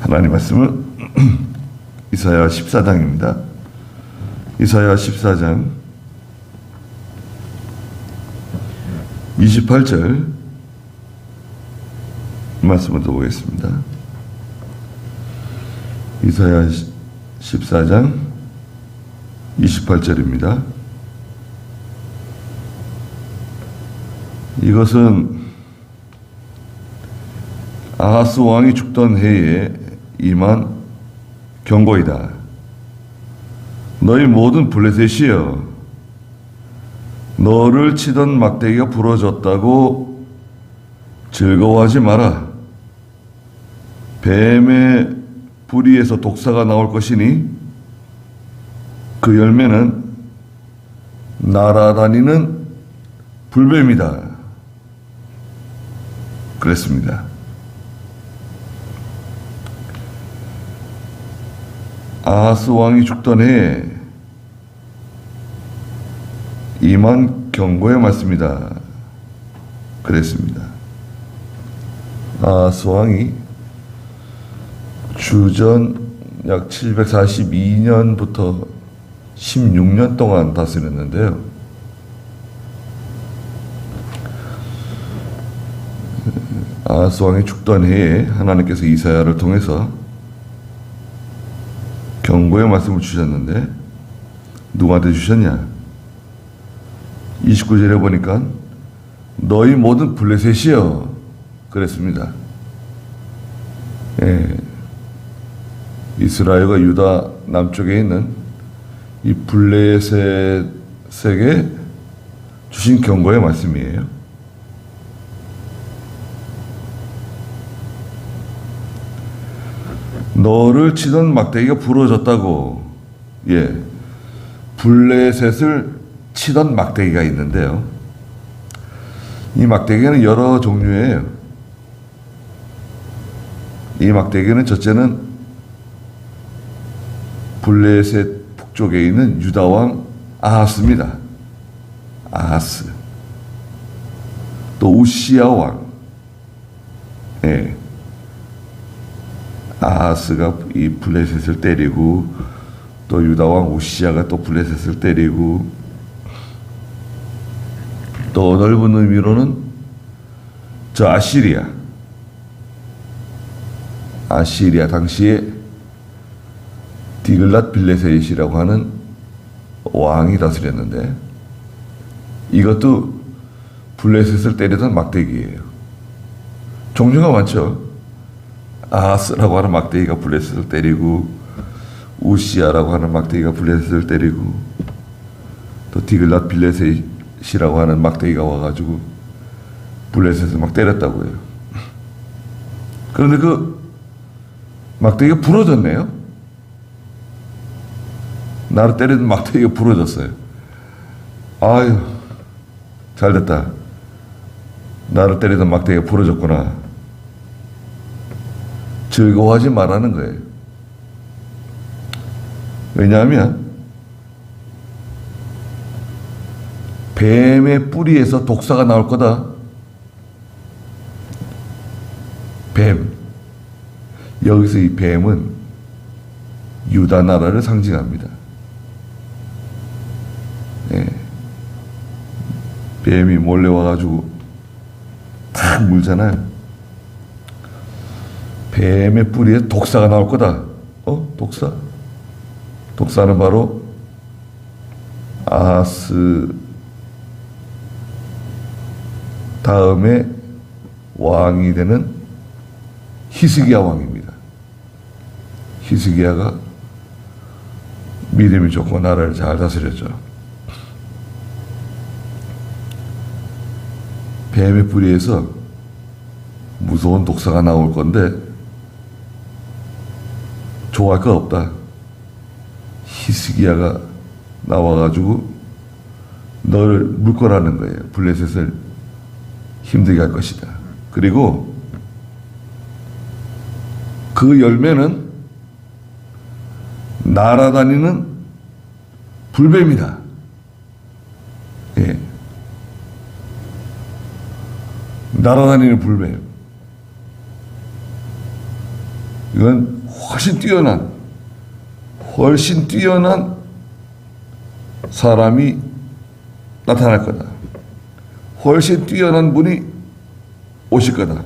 하나님 말씀은 이사야 14장입니다. 이사야 14장 28절 말씀을 보겠습니다. 이사야 14장 28절입니다. 이것은 아하스 왕이 죽던 해에 임한 경고이다. 너희 모든 블레셋이여, 너를 치던 막대기가 부러졌다고 즐거워하지 마라. 뱀의 부리에서 독사가 나올 것이니 그 열매는 날아다니는 불뱀이다. 그랬습니다. 아하스 왕이 죽던 해에 임한 경고의 말씀이다. 그랬습니다. 아하스 왕이 주전 약 742년부터 16년 동안 다스렸는데요. 아하스 왕이 죽던 해에 하나님께서 이사야를 통해서 경고의 말씀을 주셨는데 누구한테 주셨냐? 29절에 보니까 너희 모든 블레셋이여 그랬습니다. 예, 이스라엘과 유다 남쪽에 있는 이 블레셋에게 주신 경고의 말씀이에요. 너를 치던 막대기가 부러졌다고. 예, 블레셋을 치던 막대기가 있는데요. 이 막대기는 여러 종류예요. 이 막대기는 첫째는 블레셋 북쪽에 있는 유다왕 아하스입니다. 아하스. 또 우시야 왕. 예. 아하스가 이 블레셋을 때리고 또 유다왕 우시야가 또 블레셋을 때리고 또 넓은 의미로는 저 아시리아 당시에 디글랏 빌레셋이라고 하는 왕이 다스렸는데 이것도 블레셋을 때리던 막대기예요. 종류가 많죠. 아하스라고 하는 막대기가 블레셋을 때리고 우시야라고 하는 막대기가 블레셋을 때리고 또 디글랏 빌레셋이라고 하는 막대기가 와가지고 블레셋을 막 때렸다고요. 그런데 그 막대기가 부러졌네요. 나를 때리던 막대기가 부러졌어요. 아유, 잘됐다. 나를 때리던 막대기가 부러졌구나. 즐거워하지 말라는 거예요. 왜냐하면 뱀의 뿌리에서 독사가 나올 거다. 뱀. 여기서 이 뱀은 유다 나라를 상징합니다. 예. 뱀이 몰래 와가지고 탁 물잖아요. 뱀의 뿌리에 독사가 나올 거다. 독사? 독사는 바로 아하스 다음에 왕이 되는 히스기야 왕입니다. 히스기야가 믿음이 좋고 나라를 잘 다스렸죠. 뱀의 뿌리에서 무서운 독사가 나올 건데 좋아할 거 없다. 히스기야가 나와가지고 너를 물 거라는 거예요. 블레셋을 힘들게 할 것이다. 그리고 그 열매는 날아다니는 불뱀이다. 예. 날아다니는 불뱀. 이건 훨씬 뛰어난 사람이 나타날 거다. 훨씬 뛰어난 분이 오실 거다.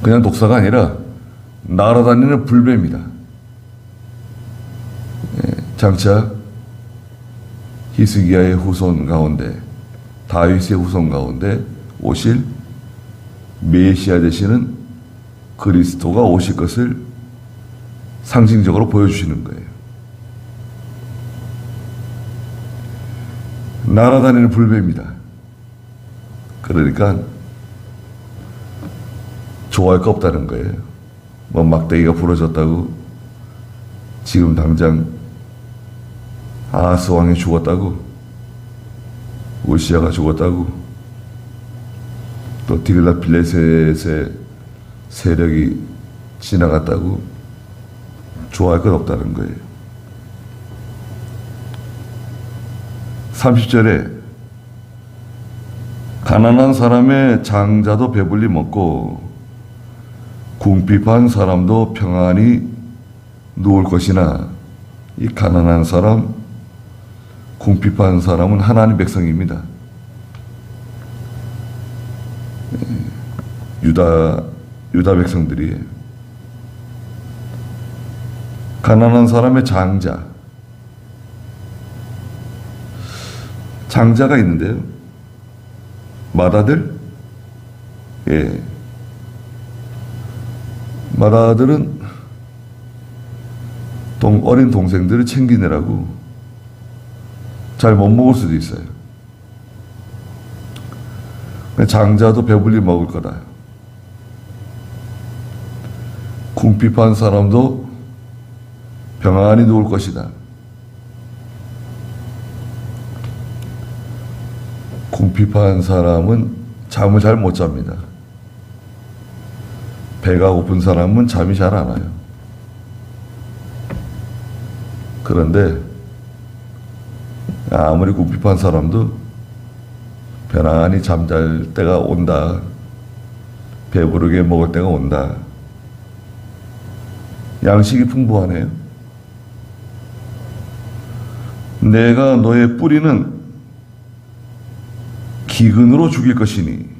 그냥 독사가 아니라 날아다니는 불뱀이다. 장차 히스기야의 후손 가운데, 다윗의 후손 가운데 오실 메시아 되시는 그리스도가 오실 것을 상징적으로 보여주시는 거예요. 날아다니는 불뱀이다. 그러니까 좋아할 거 없다는 거예요. 뭐 막대기가 부러졌다고, 지금 당장 아하스 왕이 죽었다고, 우시아가 죽었다고, 또 디글랏 빌레셋의 세력이 지나갔다고 좋아할 것 없다는 거예요. 30절에 가난한 사람의 장자도 배불리 먹고 궁핍한 사람도 평안히 누울 것이나, 이 가난한 사람, 궁핍한 사람은 하나님 백성입니다. 유다 백성들이에요. 가난한 사람의 장자가 있는데요. 맏아들? 예. 맏아들은 어린 동생들을 챙기느라고 잘 못 먹을 수도 있어요. 장자도 배불리 먹을 거다. 궁핍한 사람도 평안히 누울 것이다. 궁핍한 사람은 잠을 잘 못 잡니다. 배가 고픈 사람은 잠이 잘 안 와요. 그런데 아무리 궁핍한 사람도 편안히 잠잘 때가 온다. 배부르게 먹을 때가 온다. 양식이 풍부하네요. 내가 너의 뿌리는 기근으로 죽일 것이니.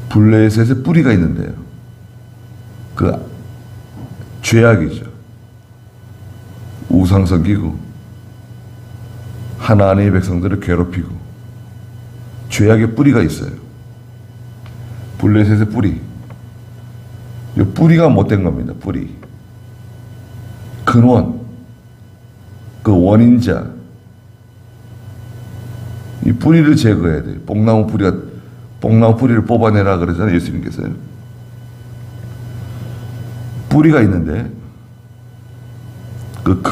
블레셋의 뿌리가 있는데요. 그 죄악이죠. 우상 섬기고 하나님의 백성들을 괴롭히고, 죄악의 뿌리가 있어요. 블레셋의 뿌리. 이 뿌리가 못된 겁니다. 뿌리. 근원. 그 원인자. 이 뿌리를 제거해야 돼요. 뽕나무 뿌리를 뽑아내라 그러잖아요. 예수님께서요. 뿌리가 있는데 그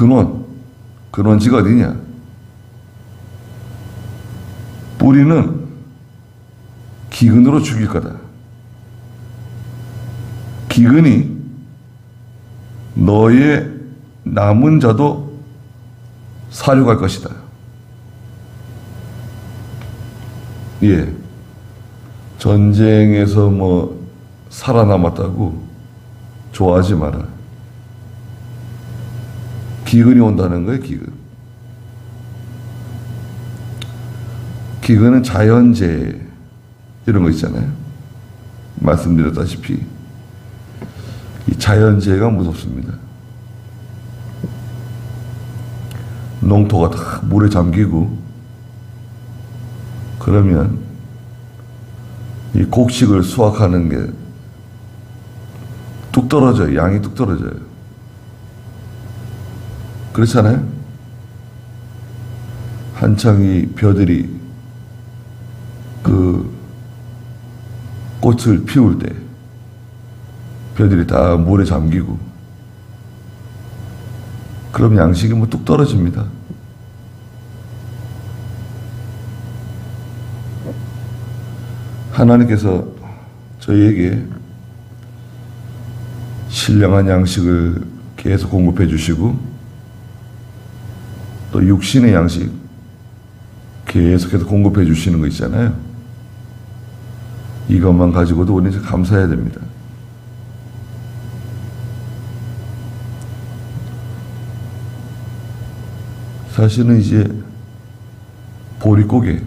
근원지가 어디냐? 뿌리는 기근으로 죽일 거다. 기근이 너의 남은 자도 사륙할 것이다. 예. 전쟁에서 살아남았다고 좋아하지 마라. 기근이 온다는 거예요, 기근. 기근은 자연재해, 이런 거 있잖아요. 말씀드렸다시피 이 자연재해가 무섭습니다. 농토가 다 물에 잠기고, 그러면 이 곡식을 수확하는 게 뚝 떨어져요. 양이 뚝 떨어져요. 그렇잖아요. 한창 이 벼들이 그 꽃을 피울 때 벼들이 다 물에 잠기고, 그럼 양식이 뚝 떨어집니다. 하나님께서 저희에게 신령한 양식을 계속 공급해 주시고, 또 육신의 양식 계속해서 공급해 주시는 거 있잖아요. 이것만 가지고도 우리는 감사해야 됩니다. 사실은 이제 보릿고개,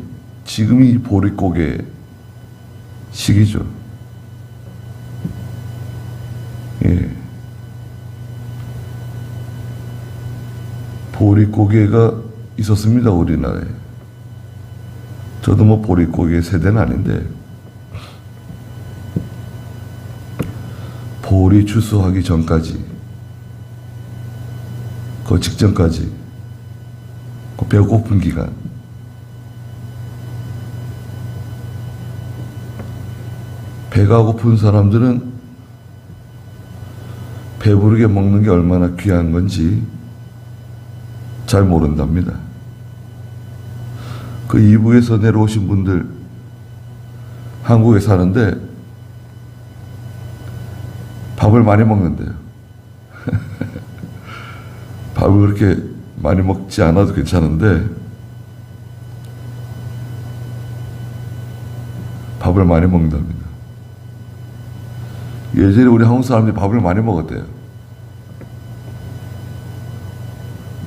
지금이 보릿고개 시기죠. 예. 보릿고개가 있었습니다, 우리나라에. 저도 뭐 보릿고개 세대는 아닌데, 보리 추수하기 전까지, 그 직전까지, 그 배고픈 기간, 배가 고픈 사람들은 배부르게 먹는 게 얼마나 귀한 건지 잘 모른답니다. 그 이북에서 내려오신 분들 한국에 사는데 밥을 많이 먹는데요. 밥을 그렇게 많이 먹지 않아도 괜찮은데 밥을 많이 먹는답니다. 예전에 우리 한국 사람들이 밥을 많이 먹었대요.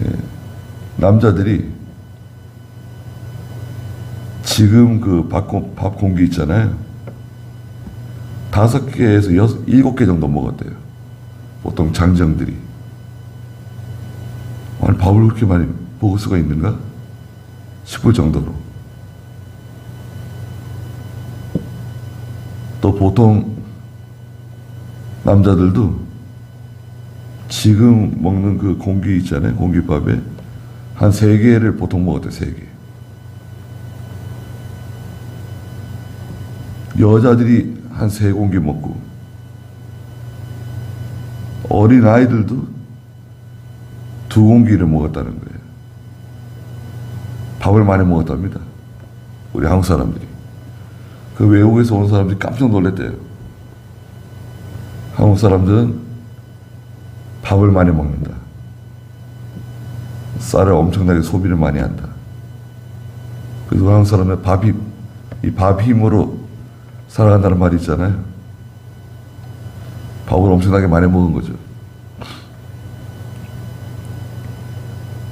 예. 남자들이 지금 그 밥 공기 있잖아요. 5개에서 7개 정도 먹었대요. 보통 장정들이. 아니, 밥을 그렇게 많이 먹을 수가 있는가 싶을 정도로. 또 보통 남자들도 지금 먹는 그 공기 있잖아요. 공깃밥에 한 3개를 보통 먹었대요. 3개. 여자들이 한 3공기 먹고 어린 아이들도 2공기를 먹었다는 거예요. 밥을 많이 먹었답니다. 우리 한국 사람들이. 그 외국에서 온 사람들이 깜짝 놀랐대요. 한국 사람들은 밥을 많이 먹는다. 쌀을 엄청나게 소비를 많이 한다. 그래서 한국 사람은 이 밥 힘으로 살아간다는 말이 있잖아요. 밥을 엄청나게 많이 먹은 거죠.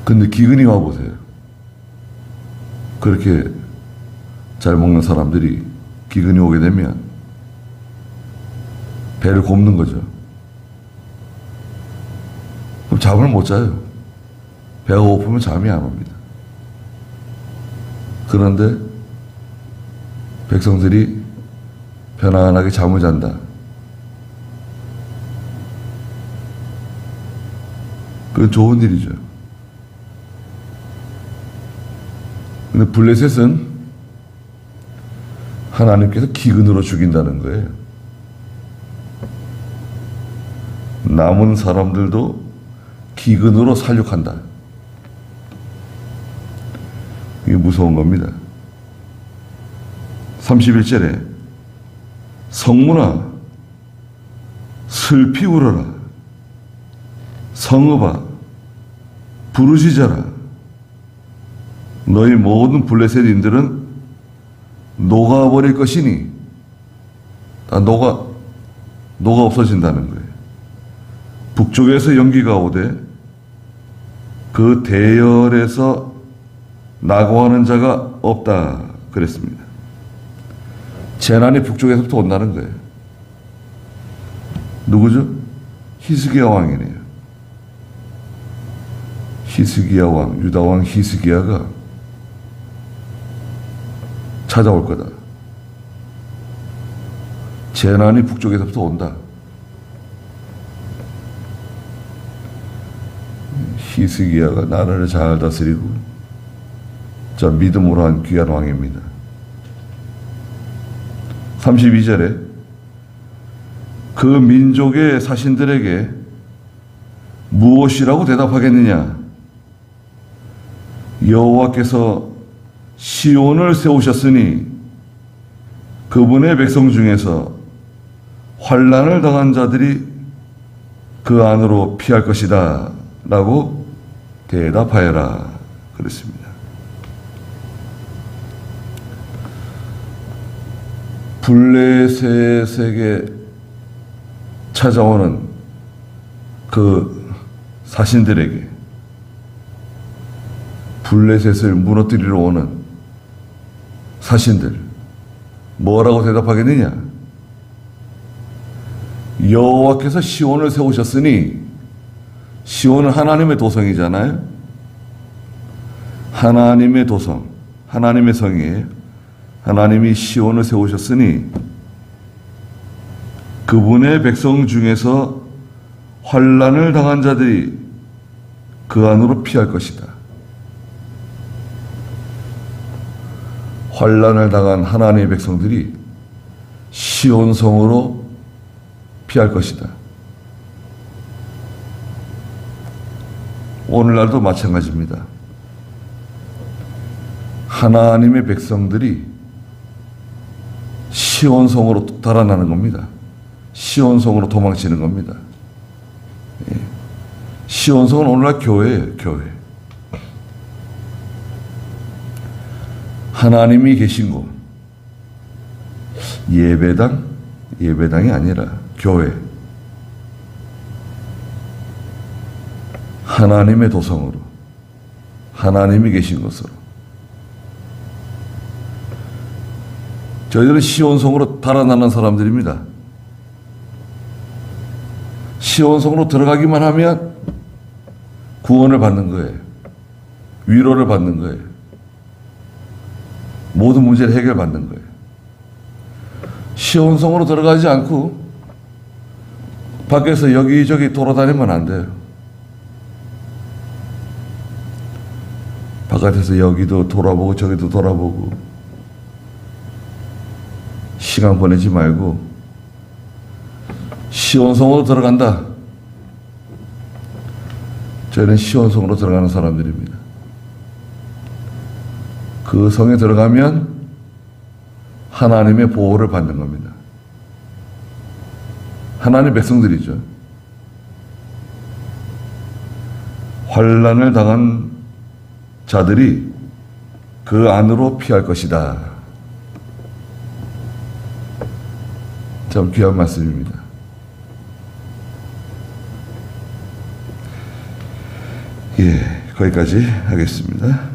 근데 기근이 와보세요. 그렇게 잘 먹는 사람들이 기근이 오게 되면 배를 곱는 거죠. 그럼 잠을 못 자요. 배가 고프면 잠이 안 옵니다. 그런데 백성들이 편안하게 잠을 잔다. 그건 좋은 일이죠. 근데 블레셋은 하나님께서 기근으로 죽인다는 거예요. 남은 사람들도 기근으로 살육한다. 이게 무서운 겁니다. 31절에 성문아 슬피 울어라. 성읍아 부르짖어라. 너희 모든 블레셋인들은 녹아버릴 것이니 다 녹아 없어진다는 거예요. 북쪽에서 연기가 오되 그 대열에서 낙오하는 자가 없다 그랬습니다. 재난이 북쪽에서부터 온다는 거예요. 누구죠? 히스기야 왕이네요. 히스기야 왕, 유다 왕 히스기야가 찾아올 거다. 재난이 북쪽에서부터 온다. 히스기야가 나라를 잘 다스리고 자 믿음으로 한 귀한 왕입니다. 32절에 그 민족의 사신들에게 무엇이라고 대답하겠느냐? 여호와께서 시온을 세우셨으니 그분의 백성 중에서 환난을 당한 자들이 그 안으로 피할 것이다 라고 대답하여라 그랬습니다. 블레셋에게 찾아오는 그 사신들에게 블레셋을 무너뜨리러 오는 사신들 뭐라고 대답하겠느냐? 여호와께서 시온을 세우셨으니, 시온은 하나님의 도성이잖아요. 하나님의 도성, 하나님의 성이에요. 하나님이 시온을 세우셨으니 그분의 백성 중에서 환난을 당한 자들이 그 안으로 피할 것이다. 환난을 당한 하나님의 백성들이 시온성으로 피할 것이다. 오늘날도 마찬가지입니다. 하나님의 백성들이 시온성으로 달아나는 겁니다. 시온성으로 도망치는 겁니다. 시온성은 오늘날 교회예요, 교회. 하나님이 계신 곳. 예배당이 아니라 교회. 하나님의 도성으로, 하나님이 계신 곳으로. 저희들은 시온성으로 달아나는 사람들입니다. 시온성으로 들어가기만 하면 구원을 받는 거예요. 위로를 받는 거예요. 모든 문제를 해결받는 거예요. 시온성으로 들어가지 않고 밖에서 여기저기 돌아다니면 안 돼요. 바깥에서 여기도 돌아보고 저기도 돌아보고 시간 보내지 말고 시온성으로 들어간다. 저희는 시온성으로 들어가는 사람들입니다. 그 성에 들어가면 하나님의 보호를 받는 겁니다. 하나님의 백성들이죠. 환난을 당한 자들이 그 안으로 피할 것이다. 참 귀한 말씀입니다. 예, 거기까지 하겠습니다.